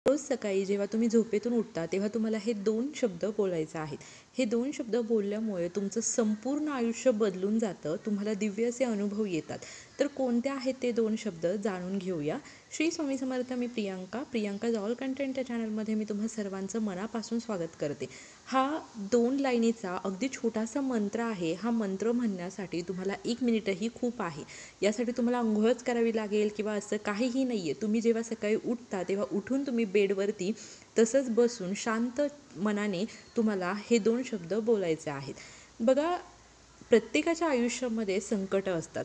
रोज सकाळी जेव्हा तुम्ही झोपेतून उठता तेव्हा तुम्हाला हे 2 शब्द बोलायचे आहेत. हे 2 शब्द बोलल्यामुळे तुमचं संपूर्ण आयुष्य बदलून जातं. तुम्हाला दिव्य असे अनुभव येतात. तर कोणते आहेत ते 2 शब्द जाणून घेऊया. श्री स्वामी समर्थ. मी प्रियांका ऑल कंटेंट या चॅनलमध्ये मी तुम्हा सर्वांचं मनापासून स्वागत करते. हा 2 लाईनीचा अगदी छोटासा मंत्र आहे. हा मंत्र म्हणण्यासाठी तुम्हाला 1 मिनिटही खूप आहे. यासाठी तुम्हाला अंघोळच करावी लागेल किंवा असं काहीही नाही आहे. तुम्ही जेव्हा सकाळी उठता तेव्हा उठून तुम्ही बेडवरती तसंच बसून शांत मनाने तुम्हाला हे 2 शब्द बोलायचे आहेत. बघा, प्रत्येकाच्या आयुष्यामध्ये संकटं असतात.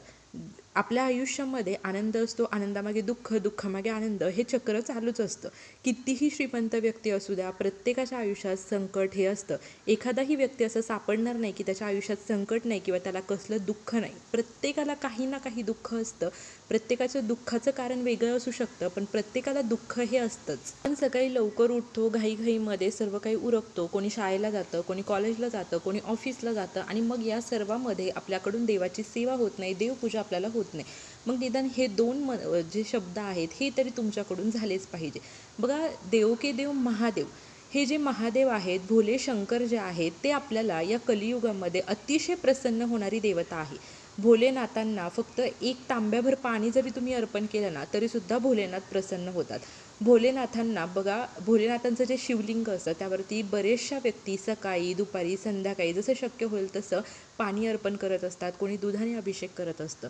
आपल्या आयुष्यामध्ये आनंद असतो, आनंदामागे दुःख, दुःखामागे आनंद, हे चक्र चालूच असतं. कितीही श्रीमंत व्यक्ती असू द्या, प्रत्येकाच्या आयुष्यात संकट हे असतं. एखादाही व्यक्ती असं सापडणार नाही की त्याच्या आयुष्यात संकट नाही किंवा त्याला कसलं दुःख नाही. प्रत्येकाला काही ना काही दुःख असतं. प्रत्येकाचं दुःखाचं कारण वेगळं असू शकतं, पण प्रत्येकाला दुःख हे असतंच. पण सकाळी लवकर उठतो, घाईघाईमध्ये सर्व काही उरकतो. कोणी शाळेला जातं, कोणी कॉलेजला जातं, कोणी ऑफिसला जातं आणि मग या सर्वामध्ये आपल्याकडून देवाची सेवा होत नाही, देवपूजा आपल्याला होत नाही. मग निदान हे 2 जे शब्द आहेत हे तरी तुमच्याकडून झालेच पाहिजे. बघा, देव के देव महादेव, हे जे महादेव आहेत, भोले शंकर जे आहेत, ते आपल्याला या कलियुगामध्ये अतिशय प्रसन्न होणारी देवता आहे. भोलेनाथांना फक्त 1 तांब्याभर पाणी जरी तुम्ही अर्पण केलं ना तरीसुद्धा भोलेनाथ प्रसन्न होतात. भोलेनाथांना बघा, भोलेनाथांचं जे शिवलिंग असतं त्यावरती बरेचशा व्यक्ती सकाळी, दुपारी, संध्याकाळी जसं शक्य होईल तसं पाणी अर्पण करत असतात. कोणी दुधाने अभिषेक करत असतं.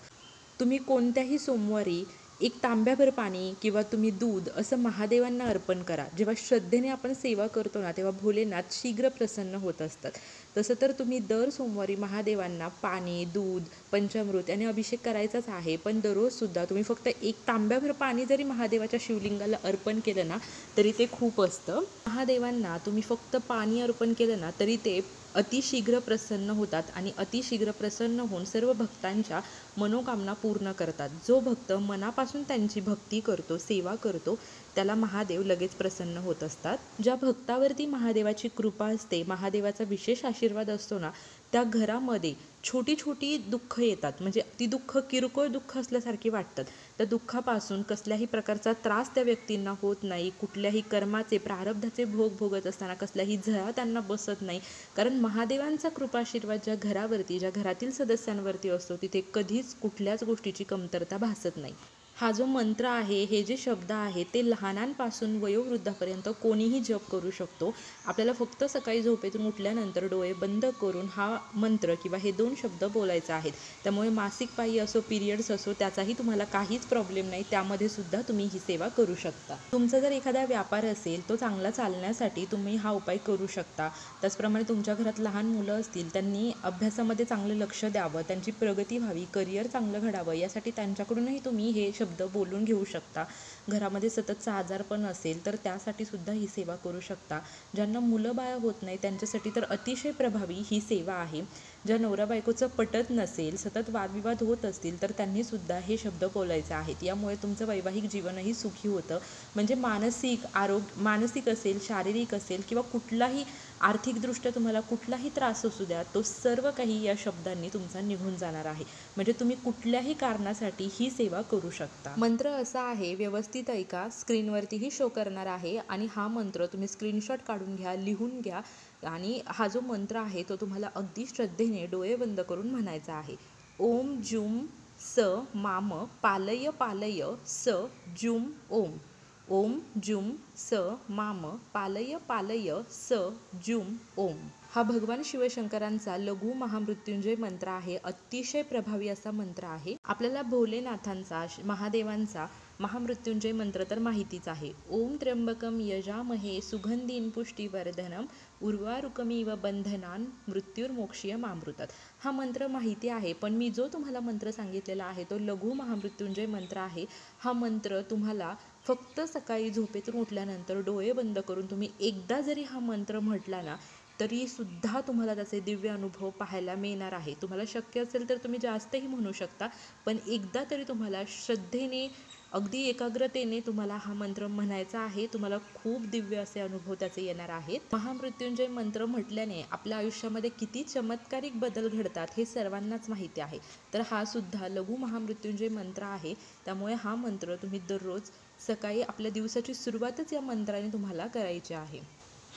तुम्ही कोणत्याही सोमवारी 1 तांब्याभर पाणी किंवा तुम्ही दूध असं महादेवांना अर्पण करा. जेव्हा श्रद्धेने आपण सेवा करतो ना तेव्हा भोलेनाथ शीघ्र प्रसन्न होत असतात. तसं तर तुम्ही दर सोमवारी महादेवांना पाणी, दूध, पंचामृत याने अभिषेक करायचाच आहे. पण दररोजसुद्धा तुम्ही फक्त 1 तांब्याभर पाणी जरी महादेवाच्या शिवलिंगाला अर्पण केलं ना तरी ते खूप असतं. महादेवांना तुम्ही फक्त पाणी अर्पण केलं ना तरी ते अतिशीघ्र प्रसन्न होतात आणि अतिशीघ्र प्रसन्न होऊन सर्व भक्तांच्या मनोकामना पूर्ण करतात. जो भक्त मनापासून त्यांची भक्ती करतो, सेवा करतो, त्याला महादेव लगेच प्रसन्न होत असतात. ज्या भक्तावरती महादेवाची कृपा असते, महादेवाचा विशेष आशीर्वाद असतो ना, त्या घरामध्ये छोटी छोटी दुःख येतात. म्हणजे ती दुःख किरकोळ दुःख असल्यासारखी वाटतात. त्या दुःखापासून कसल्याही प्रकारचा त्रास त्या व्यक्तींना होत नाही. कुठल्याही कर्माचे, प्रारब्धाचे भोग भोगत असताना कसल्याही झळा त्यांना बसत नाही. कारण महादेवांचा कृपाशीर्वाद ज्या घरावरती, ज्या घरातील सदस्यांवरती असतो तिथे कधीच कुठल्याच गोष्टीची कमतरता भासत नाही. हा जो मंत्र आहे, हे जे शब्द आहेत ते लहानांपासून वयोवृद्धापर्यंत कोणीही जप करू शकतो. आपल्याला फक्त सकाळी झोपेतून उठल्यानंतर डोळे बंद करून हा मंत्र किंवा हे 2 शब्द बोलायचे आहेत. त्यामुळे मासिक पाळी असो, पिरियड्स असो, त्याचाही तुम्हाला काहीच प्रॉब्लेम नाही. त्यामध्ये सुद्धा तुम्ही ही सेवा करू शकता. तुमचा जर एखादा व्यापार असेल, तो चांगला चालण्यासाठी तुम्ही हा उपाय करू शकता. त्याचप्रमाणे तुमच्या घरात लहान मुलं असतील, त्यांनी अभ्यासामध्ये चांगलं लक्ष द्यावं, त्यांची प्रगती व्हावी, करिअर चांगलं घडावं, यासाठी त्यांच्याकडूनही तुम्ही हे शब्द बोलून घेऊ शकता. घरामध्ये सततचा आजारपण असेल तर त्यासाठी सुद्धा ही सेवा करू शकता. ज्यांना मुलं बाळ होत नाही त्यांच्यासाठी तर अतिशय प्रभावी ही सेवा आहे. ज्या नवरा बायकोचं पटत नसेल, सतत वादविवाद होत असतील तर त्यांनीसुद्धा हे शब्द बोलायचे आहेत. यामुळे तुमचं वैवाहिक जीवनही सुखी होतं. म्हणजे मानसिक असेल, शारीरिक असेल किंवा कुठलाही आर्थिकदृष्ट्या तुम्हाला कुठलाही त्रास असू द्या, तो सर्व काही या शब्दांनी तुमचा निघून जाणार आहे. म्हणजे तुम्ही कुठल्याही कारणासाठी ही सेवा करू शकता. मंत्र असा आहे, व्यवस्थित ऐका, स्क्रीनवरतीही शो करणार आहे आणि हा मंत्र तुम्ही स्क्रीनशॉट काढून घ्या, लिहून घ्या आणि हा जो मंत्र आहे तो तुम्हाला अगदी श्रद्धेने डोळे बंद करून म्हणायचा आहे. ओम जूम स माम पालय पालय स जूम ओम. ओम जूम स माम पालय पालय स जूम ओम. हा भगवान शिवशंकरांचा लघु महामृत्युंजय मंत्र आहे. अतिशय प्रभावी असा मंत्र आहे. आपल्याला भोलेनाथांचा, महादेवांचा महामृत्युंजय मंत्र तर माहितीच आहे. ओम त्र्यंबकम यजामहे सुगंधीन पुष्टिवर्धनम उर्वारुकमिव बंधनान मृत्युर्मोक्षीयमामृतात. हा मंत्र माहिती आहे, पण मी जो तुम्हाला मंत्र सांगितलेला आहे तो लघु महामृत्युंजय मंत्र आहे. हा मंत्र तुम्हाला फक्त सकाळी झोपेतून उठल्यानंतर डोळे बंद करून तुम्ही एकदा जरी हा मंत्र म्हटला ना तरीसुद्धा तुम्हाला त्याचे दिव्य अनुभव पाहायला मिळणार आहे. तुम्हाला शक्य असेल तर तुम्ही जास्तही म्हणू शकता, पण एकदा तरी तुम्हाला श्रद्धेने, अगदी एकाग्रतेने तुम्हाला हा मंत्र म्हणायचा आहे. तुम्हाला खूप दिव्य असे अनुभव त्याचे येणार आहेत. महामृत्युंजय मंत्र म्हटल्याने आपल्या आयुष्यामध्ये किती चमत्कारिक बदल घडतात हे सर्वांनाच माहिती आहे. तर हा सुद्धा लघु महामृत्युंजय मंत्र आहे. त्यामुळे हा मंत्र तुम्ही दररोज सकाळी आपल्या दिवसाची सुरुवातच या मंत्राने तुम्हाला करायची आहे.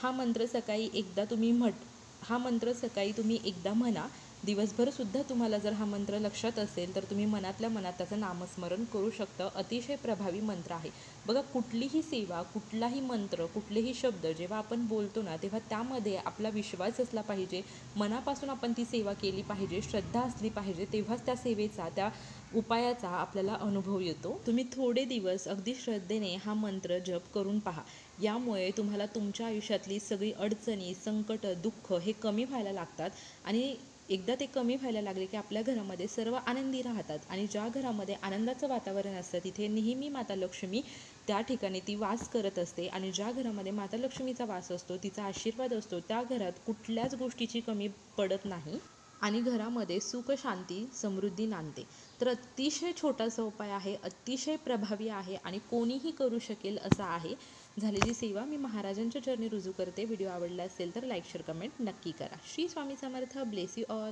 हा मंत्र सकाळी एकदा तुम्ही हा मंत्र सकाळी तुम्ही एकदा म्हणा. दिवसभरसुद्धा तुम्हाला जर हा मंत्र लक्षात असेल तर तुम्ही मनातल्या मनात त्याचं नामस्मरण करू शकता. अतिशय प्रभावी मंत्र आहे. बघा, कुठलीही सेवा, कुठलाही मंत्र, कुठलेही शब्द जेव्हा आपण बोलतो ना, तेव्हा त्यामध्ये आपला विश्वास असला पाहिजे. मनापासून आपण ती सेवा केली पाहिजे, श्रद्धा असली पाहिजे. तेव्हाच त्या सेवेचा, त्या उपायाचा आपल्याला अनुभव येतो. तुम्ही थोडे दिवस अगदी श्रद्धेने हा मंत्र जप करून पहा. यामुळे तुम्हाला तुमच्या आयुष्यातली सगळी अडचणी, संकट, दुःख हे कमी व्हायला लागतात आणि एकदा ते कमी व्हायला लागले की आपल्या घरामध्ये सर्व आनंदी राहतात. आणि ज्या घरामध्ये आनंदाचं वातावरण असतं तिथे नेहमी माता लक्ष्मी त्या ठिकाणी ती वास करत असते. आणि ज्या घरामध्ये माता लक्ष्मीचा वास असतो, तिचा आशीर्वाद असतो, त्या घरात कुठल्याच गोष्टीची कमी पडत नाही आणि घरामध्ये सुख, शांती, समृद्धी नांदते. तर अतिशय छोटासा उपाय आहे, अतिशय प्रभावी आहे आणि कोणीही करू शकेल असा आहे. झालेली सेवा मी महाराजांच्या चरणी रुजू करते. व्हिडिओ आवडला असेल तर लाईक, शेअर, कमेंट नक्की करा. Shri Swami Samarth. Bless you all.